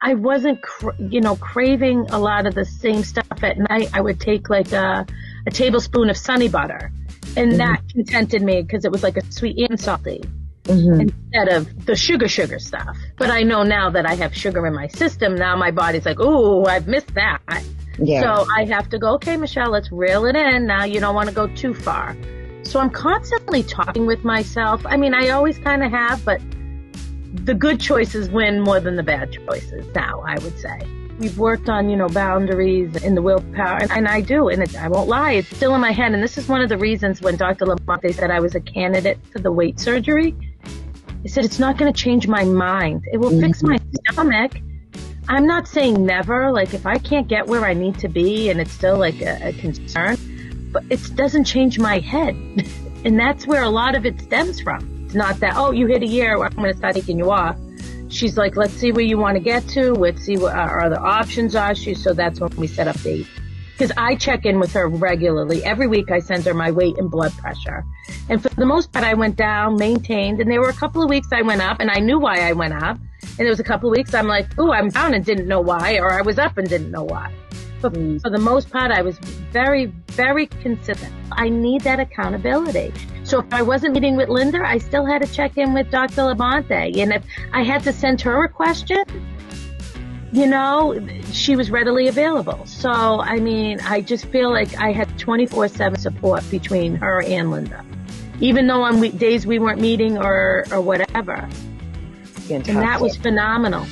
I wasn't, craving a lot of the same stuff at night. I would take like a tablespoon of sunny butter, and that contented me because it was like a sweet and salty instead of the sugar stuff. But I know now that I have sugar in my system, now my body's like, ooh, I've missed that. Yeah. So I have to go, okay, Michelle, let's reel it in. Now you don't want to go too far. So I'm constantly talking with myself. I mean, I always kind of have, but the good choices win more than the bad choices now, I would say. We've worked on, boundaries and the willpower, and I do, and I won't lie, it's still in my head. And this is one of the reasons when Dr. Labonte said I was a candidate for the weight surgery. He said, it's not going to change my mind. It will fix my stomach. I'm not saying never, like if I can't get where I need to be and it's still like a concern, but it doesn't change my head. And that's where a lot of it stems from. It's not that, oh, you hit a year, I'm going to start taking you off. She's like, let's see where you want to get to. Let's see what our other options are. So that's when we set up dates. Because I check in with her regularly. Every week I send her my weight and blood pressure. And for the most part, I went down, maintained. And there were a couple of weeks I went up, and I knew why I went up. And there was a couple of weeks I'm like, oh, I'm down and didn't know why. Or I was up and didn't know why. But for the most part, I was very, very consistent. I need that accountability. So if I wasn't meeting with Linda, I still had to check in with Dr. Labonte. And if I had to send her a question, she was readily available. So, I mean, I just feel like I had 24/7 support between her and Linda, even though on days we weren't meeting or whatever. Fantastic. And that was phenomenal.